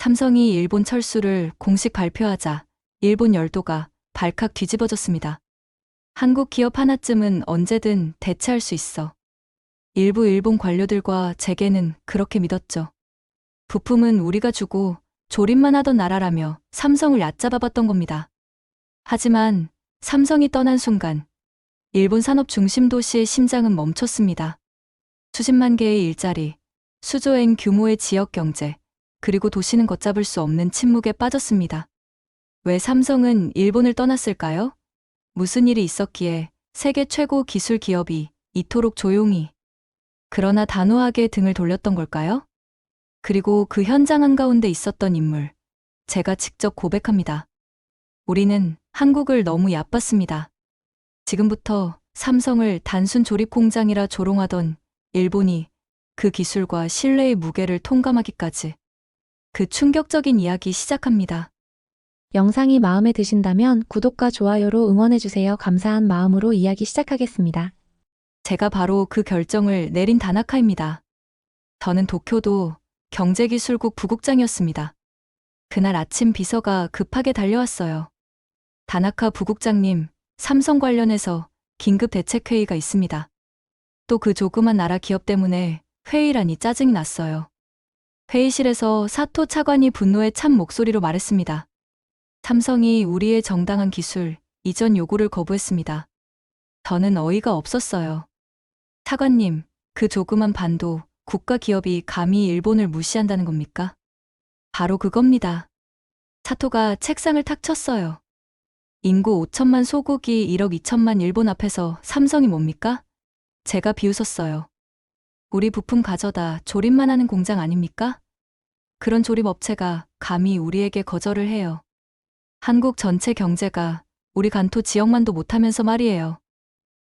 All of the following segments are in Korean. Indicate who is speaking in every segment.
Speaker 1: 삼성이 일본 철수를 공식 발표하자 일본 열도가 발칵 뒤집어졌습니다. 한국 기업 하나쯤은 언제든 대체할 수 있어. 일부 일본 관료들과 재계는 그렇게 믿었죠. 부품은 우리가 주고 조립만 하던 나라라며 삼성을 얕잡아봤던 겁니다. 하지만 삼성이 떠난 순간 일본 산업 중심 도시의 심장은 멈췄습니다. 수십만 개의 일자리, 수조엔 규모의 지역 경제, 그리고 도시는 걷잡을 수 없는 침묵에 빠졌습니다. 왜 삼성은 일본을 떠났을까요? 무슨 일이 있었기에 세계 최고 기술 기업이 이토록 조용히, 그러나 단호하게 등을 돌렸던 걸까요? 그리고 그 현장 한가운데 있었던 인물, 제가 직접 고백합니다. 우리는 한국을 너무 얕봤습니다. 지금부터 삼성을 단순 조립 공장이라 조롱하던 일본이 그 기술과 신뢰의 무게를 통감하기까지 그 충격적인 이야기 시작합니다.
Speaker 2: 영상이 마음에 드신다면 구독과 좋아요로 응원해주세요. 감사한 마음으로 이야기 시작하겠습니다.
Speaker 1: 제가 바로 그 결정을 내린 다나카입니다. 저는 도쿄도 경제기술국 부국장이었습니다. 그날 아침 비서가 급하게 달려왔어요. 다나카 부국장님, 삼성 관련해서 긴급 대책회의가 있습니다. 또 그 조그만 나라 기업 때문에 회의라니 짜증이 났어요. 회의실에서 사토 차관이 분노에 찬 목소리로 말했습니다. 삼성이 우리의 정당한 기술 이전 요구를 거부했습니다. 저는 어이가 없었어요. 차관님, 그 조그만 반도 국가 기업이 감히 일본을 무시한다는 겁니까? 바로 그겁니다. 사토가 책상을 탁 쳤어요. 인구 5천만 소국이 1억 2천만 일본 앞에서 삼성이 뭡니까? 제가 비웃었어요. 우리 부품 가져다 조립만 하는 공장 아닙니까? 그런 조립업체가 감히 우리에게 거절을 해요. 한국 전체 경제가 우리 간토 지역만도 못하면서 말이에요.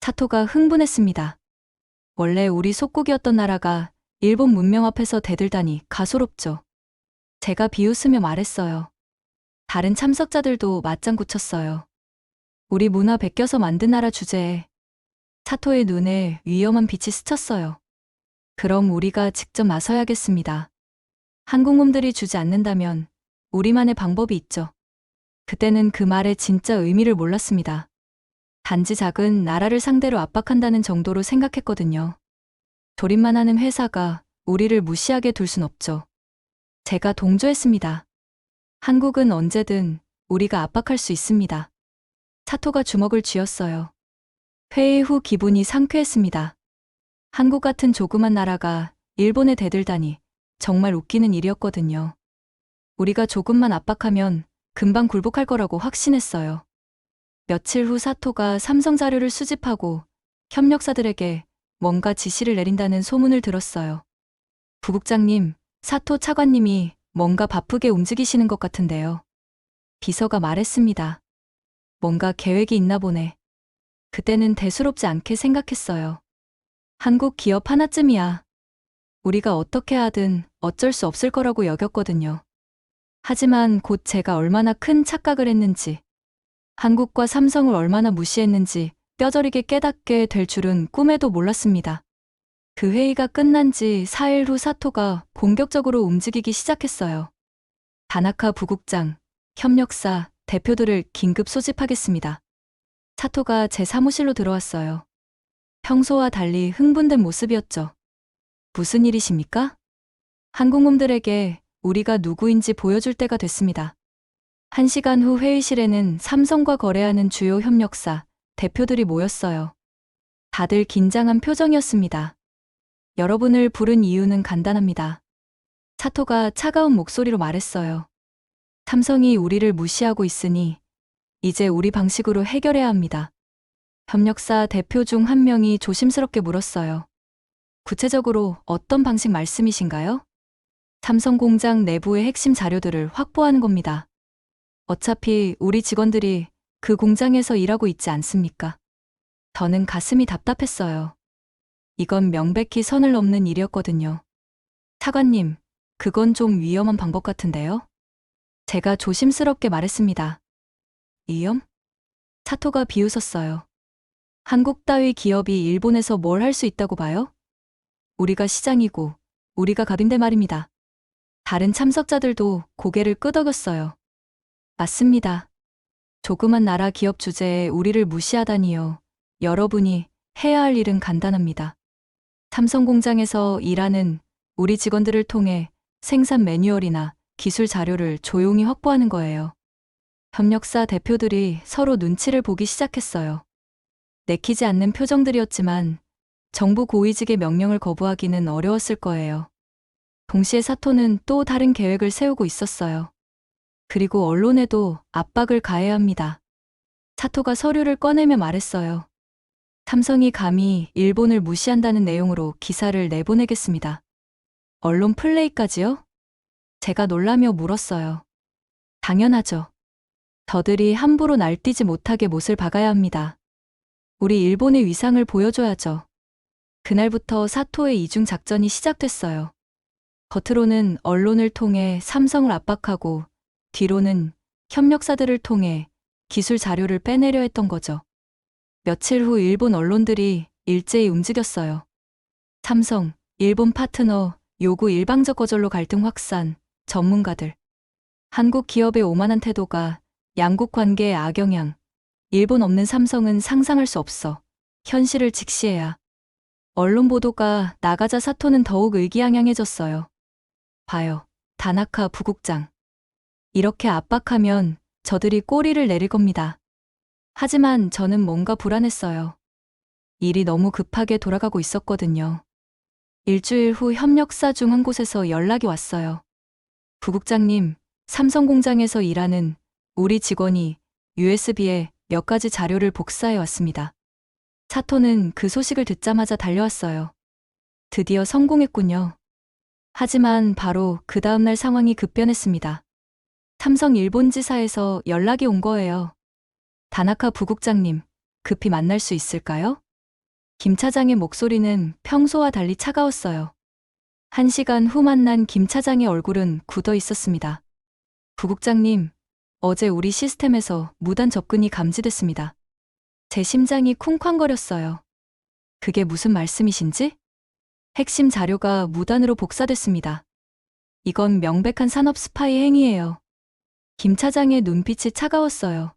Speaker 1: 사토가 흥분했습니다. 원래 우리 속국이었던 나라가 일본 문명 앞에서 대들다니 가소롭죠. 제가 비웃으며 말했어요. 다른 참석자들도 맞장구 쳤어요. 우리 문화 베껴서 만든 나라 주제에. 사토의 눈에 위험한 빛이 스쳤어요. 그럼 우리가 직접 나서야겠습니다. 한국놈들이 주지 않는다면 우리만의 방법이 있죠. 그때는 그 말의 진짜 의미를 몰랐습니다. 단지 작은 나라를 상대로 압박한다는 정도로 생각했거든요. 조립만 하는 회사가 우리를 무시하게 둘 순 없죠. 제가 동조했습니다. 한국은 언제든 우리가 압박할 수 있습니다. 사토가 주먹을 쥐었어요. 회의 후 기분이 상쾌했습니다. 한국 같은 조그만 나라가 일본에 대들다니 정말 웃기는 일이었거든요. 우리가 조금만 압박하면 금방 굴복할 거라고 확신했어요. 며칠 후 사토가 삼성 자료를 수집하고 협력사들에게 뭔가 지시를 내린다는 소문을 들었어요. 부국장님, 사토 차관님이 뭔가 바쁘게 움직이시는 것 같은데요. 비서가 말했습니다. 뭔가 계획이 있나 보네. 그때는 대수롭지 않게 생각했어요. 한국 기업 하나쯤이야. 우리가 어떻게 하든 어쩔 수 없을 거라고 여겼거든요. 하지만 곧 제가 얼마나 큰 착각을 했는지, 한국과 삼성을 얼마나 무시했는지 뼈저리게 깨닫게 될 줄은 꿈에도 몰랐습니다. 그 회의가 끝난 지 4일 후 사토가 본격적으로 움직이기 시작했어요. 다나카 부국장, 협력사, 대표들을 긴급 소집하겠습니다. 사토가 제 사무실로 들어왔어요. 평소와 달리 흥분된 모습이었죠. 무슨 일이십니까? 한국놈들에게 우리가 누구인지 보여줄 때가 됐습니다. 1시간 후 회의실에는 삼성과 거래하는 주요 협력사, 대표들이 모였어요. 다들 긴장한 표정이었습니다. 여러분을 부른 이유는 간단합니다. 사토가 차가운 목소리로 말했어요. 삼성이 우리를 무시하고 있으니 이제 우리 방식으로 해결해야 합니다. 협력사 대표 중 한 명이 조심스럽게 물었어요. 구체적으로 어떤 방식 말씀이신가요? 삼성 공장 내부의 핵심 자료들을 확보하는 겁니다. 어차피 우리 직원들이 그 공장에서 일하고 있지 않습니까? 저는 가슴이 답답했어요. 이건 명백히 선을 넘는 일이었거든요. 차관님, 그건 좀 위험한 방법 같은데요? 제가 조심스럽게 말했습니다. 위험? 사토가 비웃었어요. 한국 따위 기업이 일본에서 뭘 할 수 있다고 봐요? 우리가 시장이고 우리가 갑인데 말입니다. 다른 참석자들도 고개를 끄덕였어요. 맞습니다. 조그만 나라 기업 주제에 우리를 무시하다니요. 여러분이 해야 할 일은 간단합니다. 삼성 공장에서 일하는 우리 직원들을 통해 생산 매뉴얼이나 기술 자료를 조용히 확보하는 거예요. 협력사 대표들이 서로 눈치를 보기 시작했어요. 내키지 않는 표정들이었지만 정부 고위직의 명령을 거부하기는 어려웠을 거예요. 동시에 사토는 또 다른 계획을 세우고 있었어요. 그리고 언론에도 압박을 가해야 합니다. 사토가 서류를 꺼내며 말했어요. 삼성이 감히 일본을 무시한다는 내용으로 기사를 내보내겠습니다. 언론 플레이까지요? 제가 놀라며 물었어요. 당연하죠. 저들이 함부로 날뛰지 못하게 못을 박아야 합니다. 우리 일본의 위상을 보여줘야죠. 그날부터 사토의 이중 작전이 시작됐어요. 겉으로는 언론을 통해 삼성을 압박하고 뒤로는 협력사들을 통해 기술 자료를 빼내려 했던 거죠. 며칠 후 일본 언론들이 일제히 움직였어요. 삼성, 일본 파트너, 요구 일방적 거절로 갈등 확산, 전문가들. 한국 기업의 오만한 태도가 양국 관계에 악영향. 일본 없는 삼성은 상상할 수 없어. 현실을 직시해야. 언론 보도가 나가자 사토는 더욱 의기양양해졌어요. 봐요. 다나카 부국장. 이렇게 압박하면 저들이 꼬리를 내릴 겁니다. 하지만 저는 뭔가 불안했어요. 일이 너무 급하게 돌아가고 있었거든요. 일주일 후 협력사 중 한 곳에서 연락이 왔어요. 부국장님, 삼성 공장에서 일하는 우리 직원이 USB에 몇 가지 자료를 복사해 왔습니다. 사토는 그 소식을 듣자마자 달려왔어요. 드디어 성공했군요. 하지만 바로 그 다음날 상황이 급변했습니다. 삼성 일본 지사에서 연락이 온 거예요. 다나카 부국장님, 급히 만날 수 있을까요? 김 차장의 목소리는 평소와 달리 차가웠어요. 1시간 후 만난 김 차장의 얼굴은 굳어 있었습니다. 부국장님, 어제 우리 시스템에서 무단 접근이 감지됐습니다. 제 심장이 쿵쾅거렸어요. 그게 무슨 말씀이신지? 핵심 자료가 무단으로 복사됐습니다. 이건 명백한 산업 스파이 행위예요. 김 차장의 눈빛이 차가웠어요.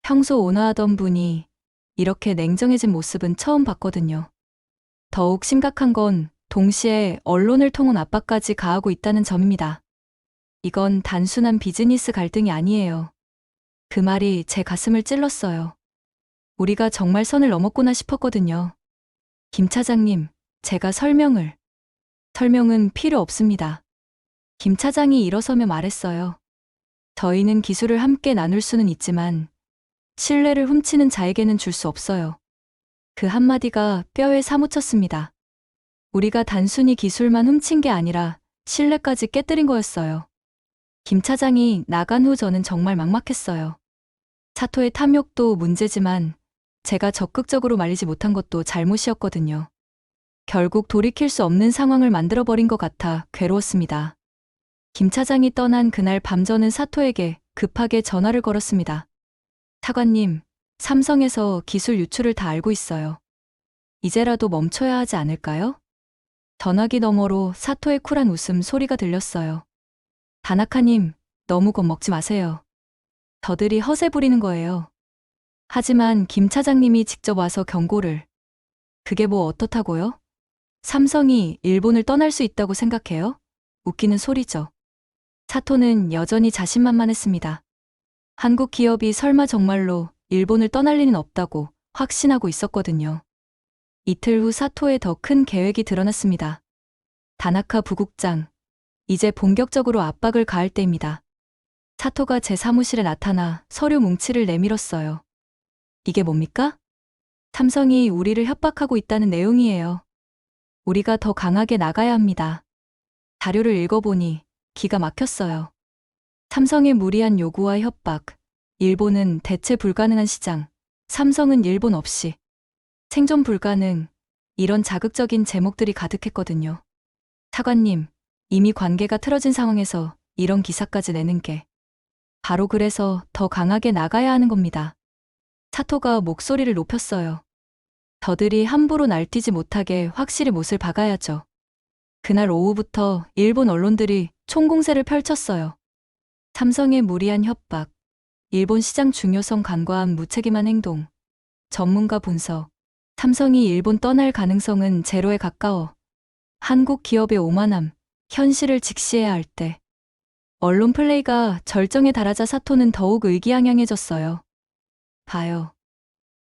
Speaker 1: 평소 온화하던 분이 이렇게 냉정해진 모습은 처음 봤거든요. 더욱 심각한 건 동시에 언론을 통한 압박까지 가하고 있다는 점입니다. 이건 단순한 비즈니스 갈등이 아니에요. 그 말이 제 가슴을 찔렀어요. 우리가 정말 선을 넘었구나 싶었거든요. 김 차장님, 제가 설명은 필요 없습니다. 김 차장이 일어서며 말했어요. 저희는 기술을 함께 나눌 수는 있지만 신뢰를 훔치는 자에게는 줄 수 없어요. 그 한마디가 뼈에 사무쳤습니다. 우리가 단순히 기술만 훔친 게 아니라 신뢰까지 깨뜨린 거였어요. 김 차장이 나간 후 저는 정말 막막했어요. 사토의 탐욕도 문제지만 제가 적극적으로 말리지 못한 것도 잘못이었거든요. 결국 돌이킬 수 없는 상황을 만들어버린 것 같아 괴로웠습니다. 김 차장이 떠난 그날 밤 저는 사토에게 급하게 전화를 걸었습니다. 차관님, 삼성에서 기술 유출을 다 알고 있어요. 이제라도 멈춰야 하지 않을까요? 전화기 너머로 사토의 쿨한 웃음 소리가 들렸어요. 다나카님, 너무 겁먹지 마세요. 저들이 허세 부리는 거예요. 하지만 김 차장님이 직접 와서 경고를. 그게 뭐 어떻다고요? 삼성이 일본을 떠날 수 있다고 생각해요? 웃기는 소리죠. 사토는 여전히 자신만만했습니다. 한국 기업이 설마 정말로 일본을 떠날 리는 없다고 확신하고 있었거든요. 이틀 후 사토의 더 큰 계획이 드러났습니다. 다나카 부국장, 이제 본격적으로 압박을 가할 때입니다. 사토가 제 사무실에 나타나 서류 뭉치를 내밀었어요. 이게 뭡니까? 삼성이 우리를 협박하고 있다는 내용이에요. 우리가 더 강하게 나가야 합니다. 자료를 읽어보니 기가 막혔어요. 삼성의 무리한 요구와 협박, 일본은 대체 불가능한 시장, 삼성은 일본 없이 생존 불가능, 이런 자극적인 제목들이 가득했거든요. 차관님, 이미 관계가 틀어진 상황에서 이런 기사까지 내는 게 바로 그래서 더 강하게 나가야 하는 겁니다. 사토가 목소리를 높였어요. 저들이 함부로 날뛰지 못하게 확실히 못을 박아야죠. 그날 오후부터 일본 언론들이 총공세를 펼쳤어요. 삼성의 무리한 협박, 일본 시장 중요성 간과한 무책임한 행동, 전문가 분석, 삼성이 일본 떠날 가능성은 제로에 가까워 한국 기업의 오만함, 현실을 직시해야 할 때 언론 플레이가 절정에 달하자 사토는 더욱 의기양양해졌어요. 봐요.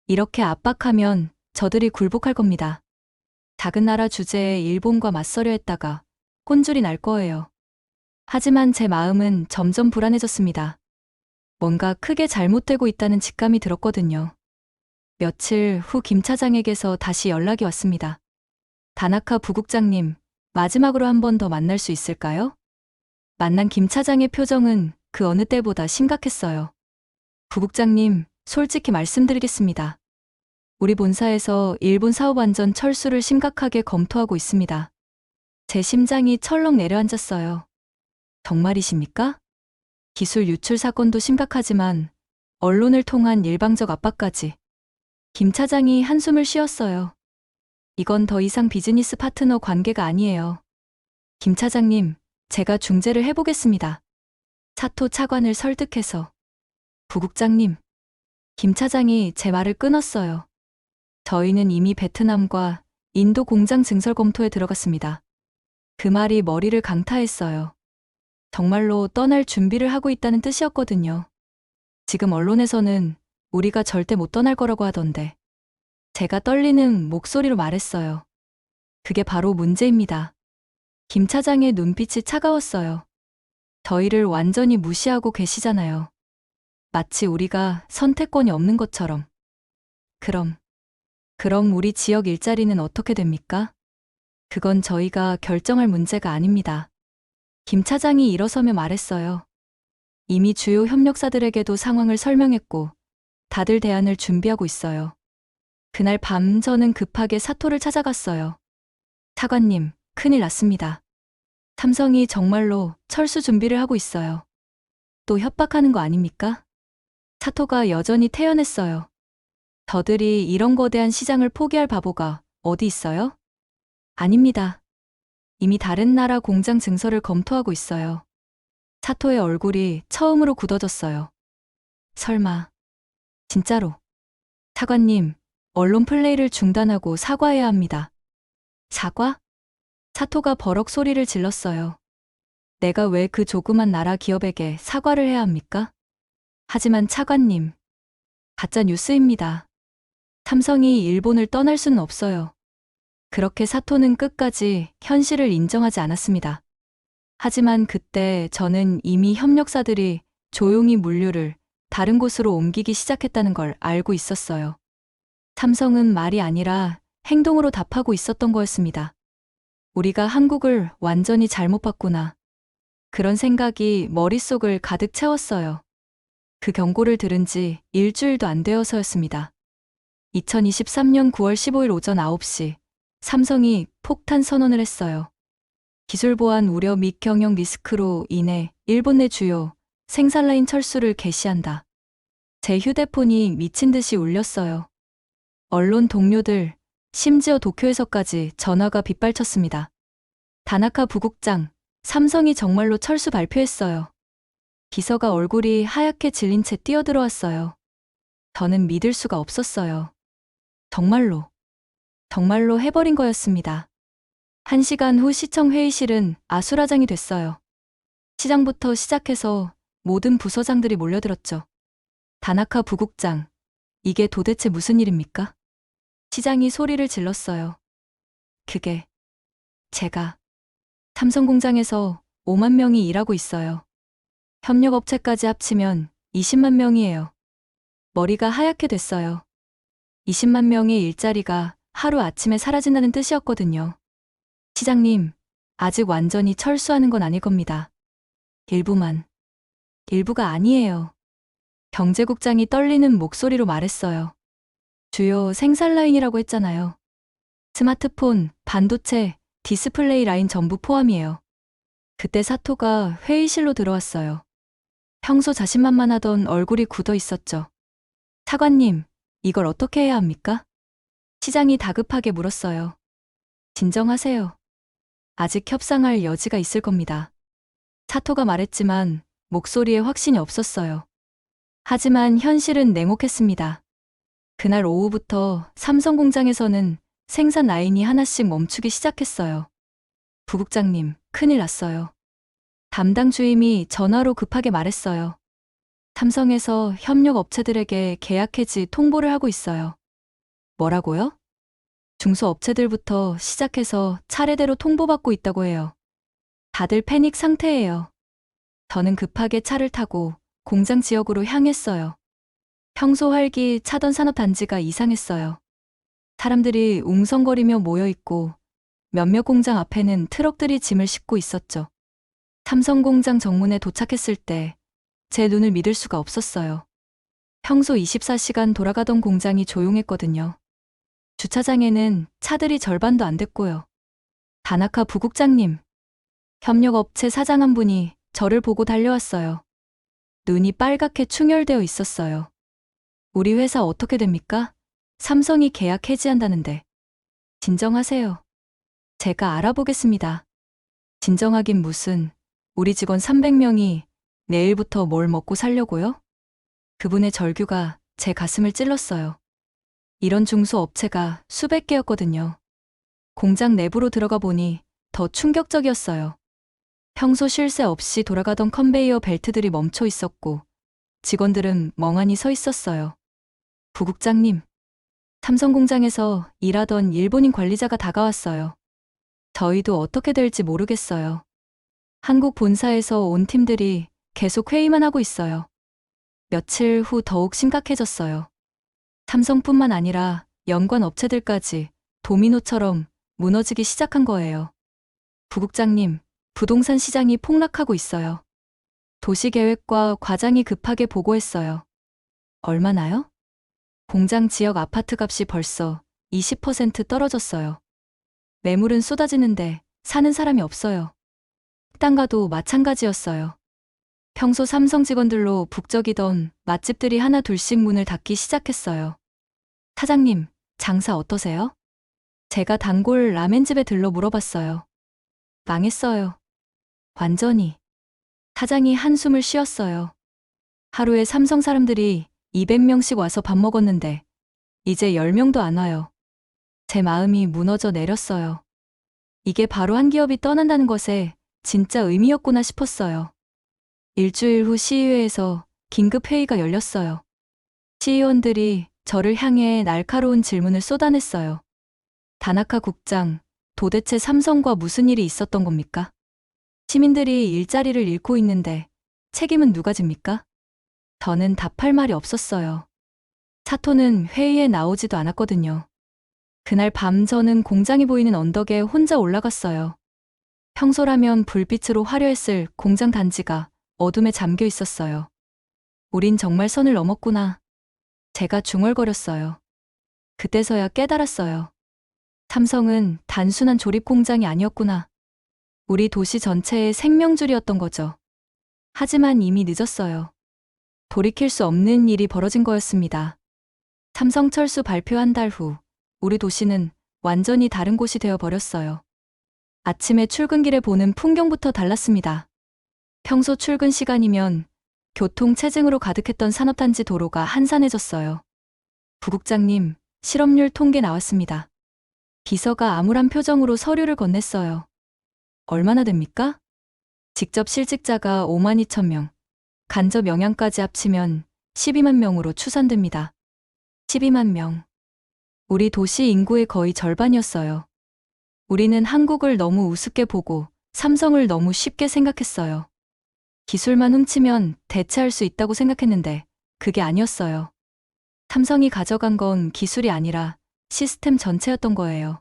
Speaker 1: 이렇게 압박하면 저들이 굴복할 겁니다. 작은 나라 주제에 일본과 맞서려 했다가 꼰줄이 날 거예요. 하지만 제 마음은 점점 불안해졌습니다. 뭔가 크게 잘못되고 있다는 직감이 들었거든요. 며칠 후 김 차장에게서 다시 연락이 왔습니다. 다나카 부국장님, 마지막으로 한 번 더 만날 수 있을까요? 만난 김 차장의 표정은 그 어느 때보다 심각했어요. 부국장님, 솔직히 말씀드리겠습니다. 우리 본사에서 일본 사업 안전 철수를 심각하게 검토하고 있습니다. 제 심장이 철렁 내려앉았어요. 정말이십니까? 기술 유출 사건도 심각하지만 언론을 통한 일방적 압박까지. 김 차장이 한숨을 쉬었어요. 이건 더 이상 비즈니스 파트너 관계가 아니에요. 김 차장님, 제가 중재를 해보겠습니다. 사토 차관을 설득해서. 부국장님, 김 차장이 제 말을 끊었어요. 저희는 이미 베트남과 인도 공장 증설 검토에 들어갔습니다. 그 말이 머리를 강타했어요. 정말로 떠날 준비를 하고 있다는 뜻이었거든요. 지금 언론에서는 우리가 절대 못 떠날 거라고 하던데. 제가 떨리는 목소리로 말했어요. 그게 바로 문제입니다. 김 차장의 눈빛이 차가웠어요. 저희를 완전히 무시하고 계시잖아요. 마치 우리가 선택권이 없는 것처럼. 그럼 우리 지역 일자리는 어떻게 됩니까? 그건 저희가 결정할 문제가 아닙니다. 김 차장이 일어서며 말했어요. 이미 주요 협력사들에게도 상황을 설명했고 다들 대안을 준비하고 있어요. 그날 밤 저는 급하게 사토를 찾아갔어요. 차관님, 큰일 났습니다. 삼성이 정말로 철수 준비를 하고 있어요. 또 협박하는 거 아닙니까? 사토가 여전히 태연했어요. 저들이 이런 거대한 시장을 포기할 바보가 어디 있어요? 아닙니다. 이미 다른 나라 공장 증설을 검토하고 있어요. 사토의 얼굴이 처음으로 굳어졌어요. 설마, 진짜로. 차관님, 언론 플레이를 중단하고 사과해야 합니다. 사과? 사토가 버럭 소리를 질렀어요. 내가 왜 그 조그만 나라 기업에게 사과를 해야 합니까? 하지만 차관님, 가짜 뉴스입니다. 삼성이 일본을 떠날 수는 없어요. 그렇게 사토는 끝까지 현실을 인정하지 않았습니다. 하지만 그때 저는 이미 협력사들이 조용히 물류를 다른 곳으로 옮기기 시작했다는 걸 알고 있었어요. 삼성은 말이 아니라 행동으로 답하고 있었던 거였습니다. 우리가 한국을 완전히 잘못 봤구나. 그런 생각이 머릿속을 가득 채웠어요. 그 경고를 들은 지 일주일도 안 되어서였습니다. 2023년 9월 15일 오전 9시, 삼성이 폭탄 선언을 했어요. 기술 보안 우려 및 경영 리스크로 인해 일본 내 주요 생산라인 철수를 개시한다. 제 휴대폰이 미친 듯이 울렸어요. 언론 동료들, 심지어 도쿄에서까지 전화가 빗발쳤습니다. 다나카 부국장, 삼성이 정말로 철수 발표했어요. 비서가 얼굴이 하얗게 질린 채 뛰어들어왔어요. 저는 믿을 수가 없었어요. 정말로 해버린 거였습니다. 1시간 후 시청 회의실은 아수라장이 됐어요. 시장부터 시작해서 모든 부서장들이 몰려들었죠. 다나카 부국장, 이게 도대체 무슨 일입니까? 시장이 소리를 질렀어요. 그게 제가 삼성 공장에서 5만 명이 일하고 있어요. 협력업체까지 합치면 20만 명이에요. 머리가 하얗게 됐어요. 20만 명의 일자리가 하루 아침에 사라진다는 뜻이었거든요. 시장님, 아직 완전히 철수하는 건 아닐 겁니다. 일부가 아니에요. 경제국장이 떨리는 목소리로 말했어요. 주요 생산 라인이라고 했잖아요. 스마트폰, 반도체, 디스플레이 라인 전부 포함이에요. 그때 사토가 회의실로 들어왔어요. 평소 자신만만하던 얼굴이 굳어 있었죠. 차관님, 이걸 어떻게 해야 합니까? 시장이 다급하게 물었어요. 진정하세요. 아직 협상할 여지가 있을 겁니다. 사토가 말했지만 목소리에 확신이 없었어요. 하지만 현실은 냉혹했습니다. 그날 오후부터 삼성 공장에서는 생산 라인이 하나씩 멈추기 시작했어요. 부국장님, 큰일 났어요. 담당 주임이 전화로 급하게 말했어요. 삼성에서 협력 업체들에게 계약 해지 통보를 하고 있어요. 뭐라고요? 중소업체들부터 시작해서 차례대로 통보받고 있다고 해요. 다들 패닉 상태예요. 저는 급하게 차를 타고 공장 지역으로 향했어요. 평소 활기 차던 산업단지가 이상했어요. 사람들이 웅성거리며 모여있고 몇몇 공장 앞에는 트럭들이 짐을 싣고 있었죠. 삼성 공장 정문에 도착했을 때 제 눈을 믿을 수가 없었어요. 평소 24시간 돌아가던 공장이 조용했거든요. 주차장에는 차들이 절반도 안 됐고요. 다나카 부국장님, 협력업체 사장 한 분이 저를 보고 달려왔어요. 눈이 빨갛게 충혈되어 있었어요. 우리 회사 어떻게 됩니까? 삼성이 계약 해지한다는데. 진정하세요. 제가 알아보겠습니다. 진정하긴 무슨, 우리 직원 300명이 내일부터 뭘 먹고 살려고요? 그분의 절규가 제 가슴을 찔렀어요. 이런 중소업체가 수백 개였거든요. 공장 내부로 들어가 보니 더 충격적이었어요. 평소 쉴 새 없이 돌아가던 컨베이어 벨트들이 멈춰 있었고 직원들은 멍하니 서 있었어요. 부국장님, 삼성 공장에서 일하던 일본인 관리자가 다가왔어요. 저희도 어떻게 될지 모르겠어요. 한국 본사에서 온 팀들이 계속 회의만 하고 있어요. 며칠 후 더욱 심각해졌어요. 삼성뿐만 아니라 연관 업체들까지 도미노처럼 무너지기 시작한 거예요. 부국장님, 부동산 시장이 폭락하고 있어요. 도시계획과 과장이 급하게 보고했어요. 얼마나요? 공장 지역 아파트 값이 벌써 20% 떨어졌어요. 매물은 쏟아지는데 사는 사람이 없어요. 식당가도 마찬가지였어요. 평소 삼성 직원들로 북적이던 맛집들이 하나 둘씩 문을 닫기 시작했어요. 사장님, 장사 어떠세요? 제가 단골 라멘집에 들러 물어봤어요. 망했어요. 완전히. 사장이 한숨을 쉬었어요. 하루에 삼성 사람들이 200명씩 와서 밥 먹었는데 이제 10명도 안 와요. 제 마음이 무너져 내렸어요. 이게 바로 한 기업이 떠난다는 것에 진짜 의미였구나 싶었어요. 일주일 후 시의회에서 긴급 회의가 열렸어요. 시의원들이 저를 향해 날카로운 질문을 쏟아냈어요. 다나카 국장, 도대체 삼성과 무슨 일이 있었던 겁니까? 시민들이 일자리를 잃고 있는데 책임은 누가 집니까? 저는 답할 말이 없었어요. 사토는 회의에 나오지도 않았거든요. 그날 밤 저는 공장이 보이는 언덕에 혼자 올라갔어요. 평소라면 불빛으로 화려했을 공장 단지가 어둠에 잠겨 있었어요. 우린 정말 선을 넘었구나. 제가 중얼거렸어요. 그때서야 깨달았어요. 삼성은 단순한 조립 공장이 아니었구나. 우리 도시 전체의 생명줄이었던 거죠. 하지만 이미 늦었어요. 돌이킬 수 없는 일이 벌어진 거였습니다. 삼성철수 발표 한 달 후, 우리 도시는 완전히 다른 곳이 되어 버렸어요. 아침에 출근길에 보는 풍경부터 달랐습니다. 평소 출근 시간이면 교통체증으로 가득했던 산업단지 도로가 한산해졌어요. 부국장님, 실업률 통계 나왔습니다. 비서가 암울한 표정으로 서류를 건넸어요. 얼마나 됩니까? 직접 실직자가 5만 2천 명, 간접 영향까지 합치면 12만 명으로 추산됩니다. 12만 명. 우리 도시 인구의 거의 절반이었어요. 우리는 한국을 너무 우습게 보고 삼성을 너무 쉽게 생각했어요. 기술만 훔치면 대체할 수 있다고 생각했는데 그게 아니었어요. 삼성이 가져간 건 기술이 아니라 시스템 전체였던 거예요.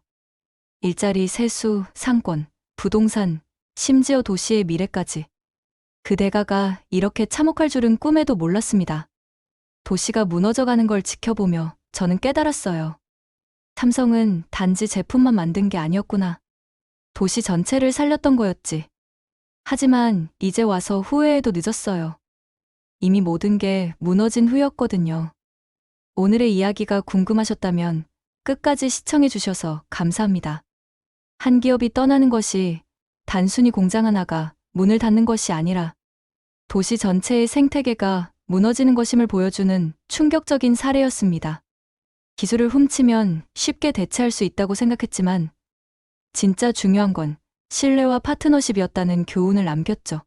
Speaker 1: 일자리, 세수, 상권, 부동산, 심지어 도시의 미래까지. 그 대가가 이렇게 참혹할 줄은 꿈에도 몰랐습니다. 도시가 무너져가는 걸 지켜보며 저는 깨달았어요. 삼성은 단지 제품만 만든 게 아니었구나. 도시 전체를 살렸던 거였지. 하지만 이제 와서 후회해도 늦었어요. 이미 모든 게 무너진 후였거든요. 오늘의 이야기가 궁금하셨다면 끝까지 시청해 주셔서 감사합니다. 한 기업이 떠나는 것이 단순히 공장 하나가 문을 닫는 것이 아니라 도시 전체의 생태계가 무너지는 것임을 보여주는 충격적인 사례였습니다. 기술을 훔치면 쉽게 대체할 수 있다고 생각했지만 진짜 중요한 건 신뢰와 파트너십이었다는 교훈을 남겼죠.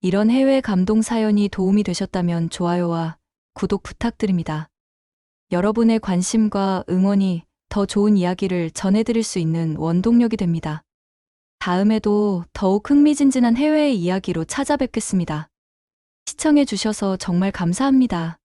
Speaker 1: 이런 해외 감동 사연이 도움이 되셨다면 좋아요와 구독 부탁드립니다. 여러분의 관심과 응원이 더 좋은 이야기를 전해드릴 수 있는 원동력이 됩니다. 다음에도 더욱 흥미진진한 해외의 이야기로 찾아뵙겠습니다. 시청해주셔서 정말 감사합니다.